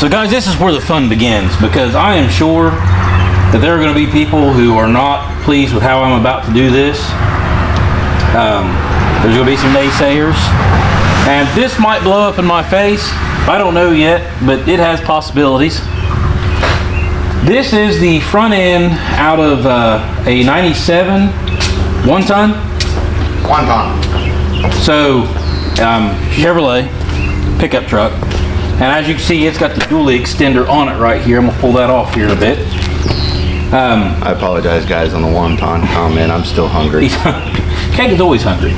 So guys, this is where the fun begins, because I am sure that there are going to be people who are not pleased with how I'm about to do this. There's going to be some naysayers, and this might blow up in my face. I don't know yet, but it has possibilities. This is the front end out of a 97 1 ton. 1 ton. So Chevrolet pickup truck, and as you can see, it's got the dually extender on it right here. I'm gonna pull that off here in a bit. I apologize, guys, on the 1 ton comment. I'm still hungry. Keg is always hungry.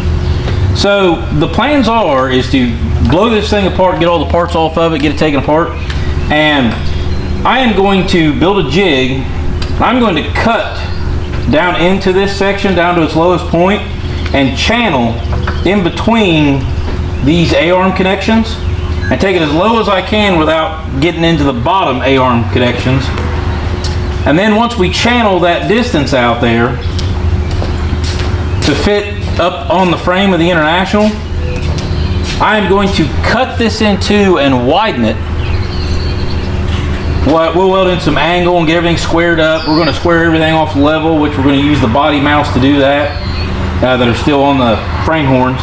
So the plans is to blow this thing apart, get all the parts off of it, get it taken apart, and I am going to build a jig. I'm going to cut down into this section, down to its lowest point, and channel in between these A-arm connections, and take it as low as I can without getting into the bottom A-arm connections. And then once we channel that distance out there to fit up on the frame of the International, I am going to cut this in two and widen it. We'll weld in some angle and get everything squared up. We're going to square everything off level, which we're going to use the body mounts to do that, that are still on the frame horns.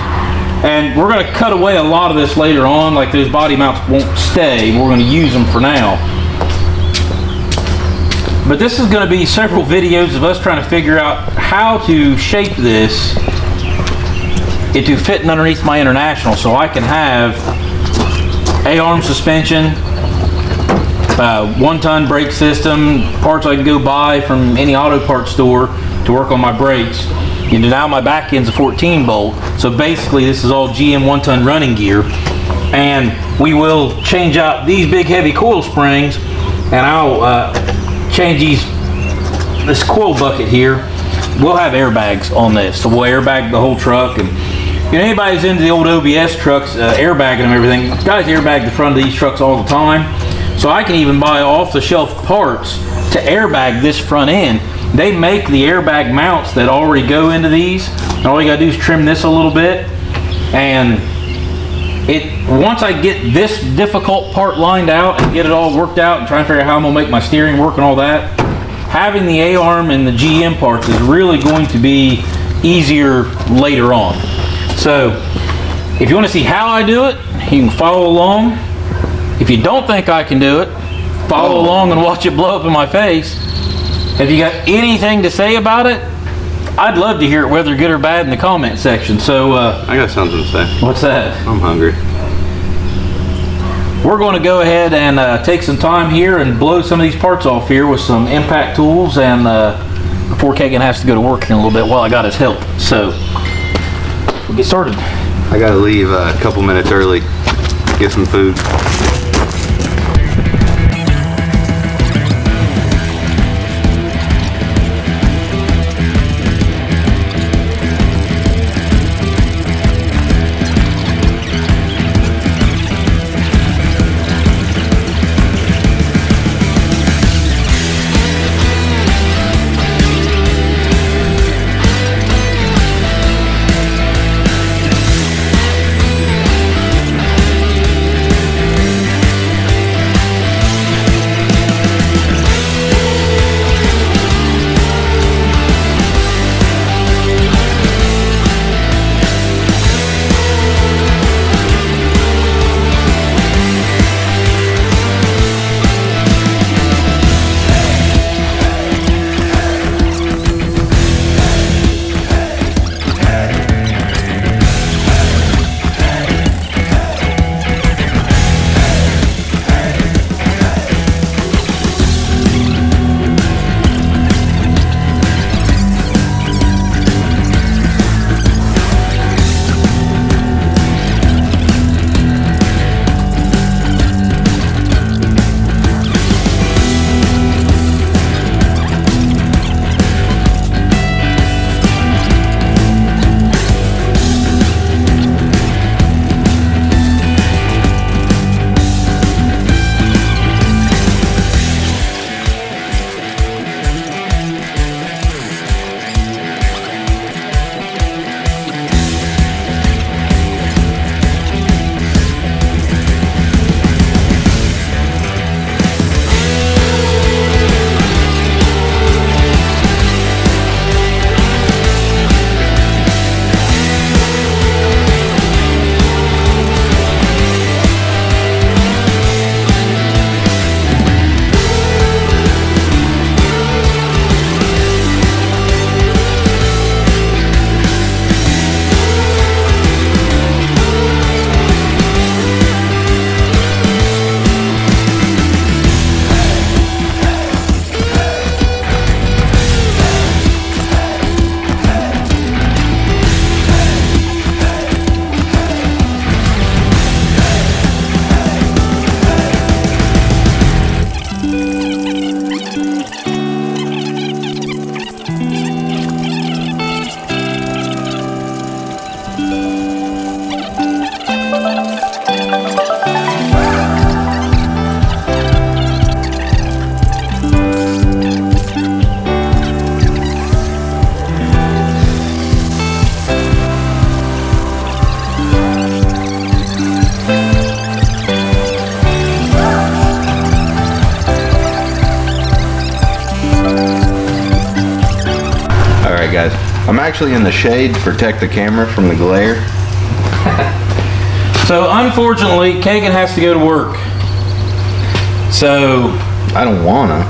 And we're going to cut away a lot of this later on, like those body mounts won't stay. We're going to use them for now. But this is going to be several videos of us trying to figure out how to shape this into fitting underneath my International, so I can have A-arm suspension, 1 ton brake system, parts I can go buy from any auto parts store to work on my brakes. And now my back end's a 14 bolt, so basically this is all GM 1 ton running gear. And we will change out these big heavy coil springs, and I'll change this coil bucket here. We'll have airbags on this, so we'll airbag the whole truck. And anybody who's into the old OBS trucks, airbagging them, everything, guys airbag the front of these trucks all the time. So I can even buy off-the-shelf parts to airbag this front end. They make the airbag mounts that already go into these, and all you gotta do is trim this a little bit. And once I get this difficult part lined out and get it all worked out and try and figure out how I'm gonna make my steering work and all that, having the A-arm and the GM parts is really going to be easier later on. So if you want to see how I do it, you can follow along. If you don't think I can do it, follow along and watch it blow up in my face. If you got anything to say about it, I'd love to hear it, whether good or bad, in the comment section. So I got something to say. What's that? I'm hungry. We're going to go ahead and take some time here and blow some of these parts off here with some impact tools, and before Kagan has to go to work here in a little bit while I got his help. So we'll get started. I gotta leave a couple minutes early, get some food. guys. I'm actually in the shade to protect the camera from the glare. So unfortunately, Kagan has to go to work. So I don't wanna.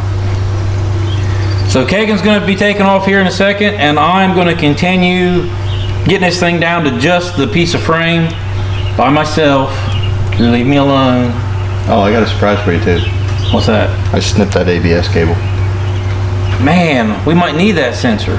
So Kagan's going to be taking off here in a second, and I'm going to continue getting this thing down to just the piece of frame by myself. Just leave me alone. Oh, I got a surprise for you too. What's that? I snipped that ABS cable. Man, we might need that sensor.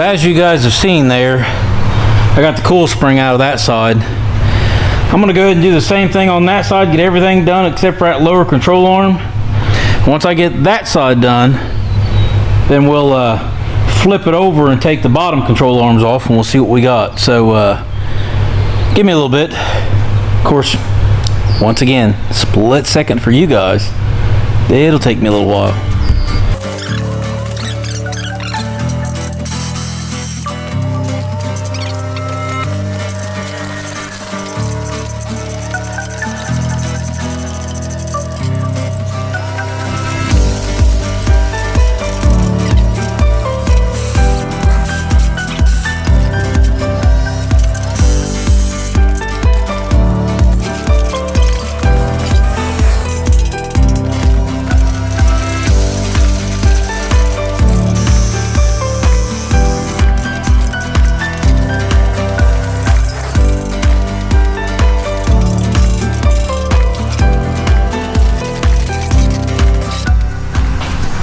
So as you guys have seen there, I got the coil spring out of that side. I'm going to go ahead and do the same thing on that side, get everything done except for that lower control arm. Once I get that side done, then we'll flip it over and take the bottom control arms off, and we'll see what we got. So give me a little bit. Of course, once again, split second for you guys. It'll take me a little while.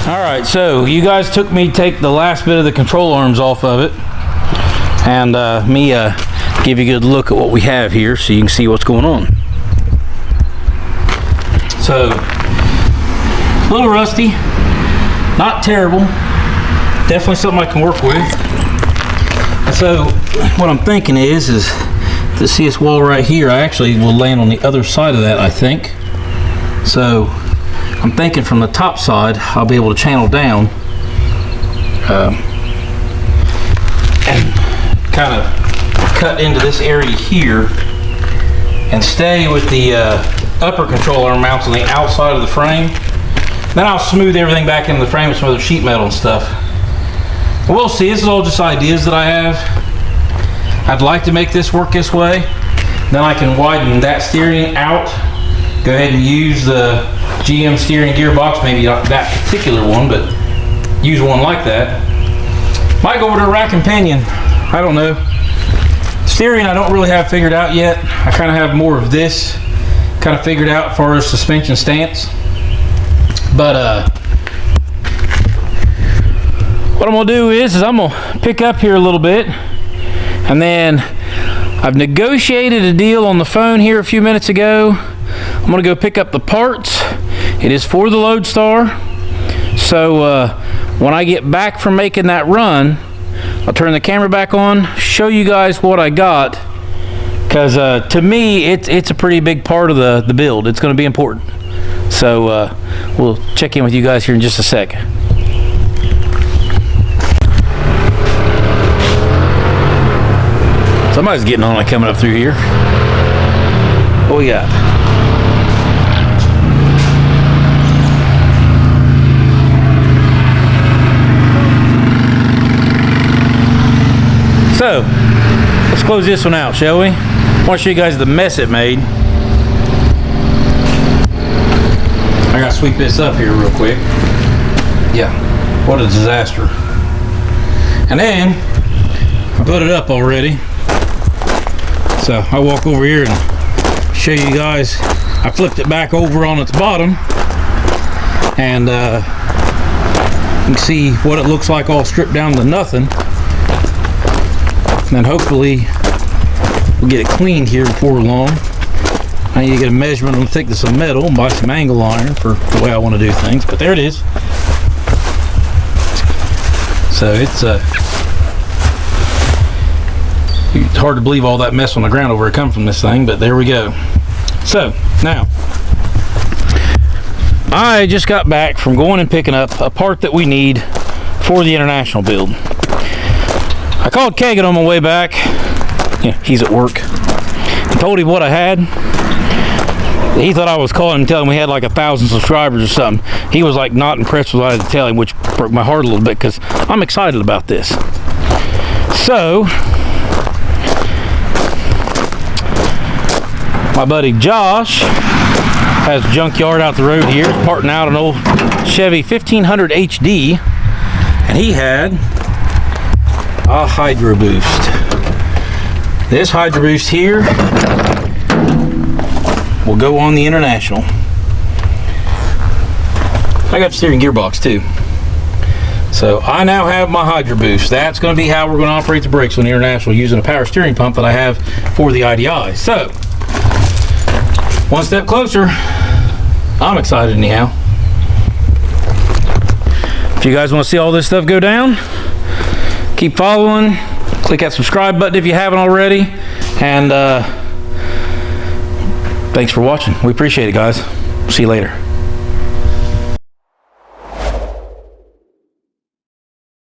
Alright, so you guys took me to take the last bit of the control arms off of it, and give you a good look at what we have here so you can see what's going on. So, a little rusty, not terrible, definitely something I can work with. And so what I'm thinking is to see this wall right here, I actually will land on the other side of that, I think. So I'm thinking from the top side I'll be able to channel down and kind of cut into this area here and stay with the upper control arm mounts on the outside of the frame. Then I'll smooth everything back into the frame with some other sheet metal and stuff. But we'll see. This is all just ideas that I have. I'd like to make this work this way. Then I can widen that steering out. Go ahead and use the GM steering gearbox, maybe not that particular one, but use one like that. Might go over to rack and pinion. I don't know. Steering I don't really have figured out yet. I kind of have more of this kind of figured out as far as suspension stance. But what I'm gonna do is I'm gonna pick up here a little bit, and then I've negotiated a deal on the phone here a few minutes ago. I'm gonna go pick up the parts. It is for the Loadstar. So when I get back from making that run, I'll turn the camera back on, show you guys what I got, because to me it's a pretty big part of the build. It's going to be important. So we'll check in with you guys here in just a sec. Somebody's getting on it coming up through here. What we got? So, let's close this one out, shall we? I want to show you guys the mess it made. I gotta sweep this up here real quick. Yeah, what a disaster. And then, I put it up already. So, I walk over here and show you guys. I flipped it back over on its bottom. And you can see what it looks like all stripped down to nothing. And then hopefully we'll get it cleaned here before long. I need to get a measurement on the thickness of metal and buy some angle iron for the way I want to do things. But there it is. So it's hard to believe all that mess on the ground over it come from this thing, but there we go. So now I just got back from going and picking up a part that we need for the international build. I called Kagan on my way back. Yeah, he's at work. I told him what I had. He thought I was calling him telling him we had like 1,000 subscribers or something. He was like not impressed with what I had to tell him, which broke my heart a little bit because I'm excited about this. So, my buddy Josh has a junkyard out the road here. He's parting out an old Chevy 1500 HD, and he had a Hydro Boost. This Hydro Boost here will go on the International. I got the steering gearbox too. So I now have my Hydro Boost. That's going to be how we're going to operate the brakes on the International using a power steering pump that I have for the IDI. So, one step closer. I'm excited anyhow. If you guys want to see all this stuff go down, keep following, click that subscribe button if you haven't already, and thanks for watching. We appreciate it, guys. See you later.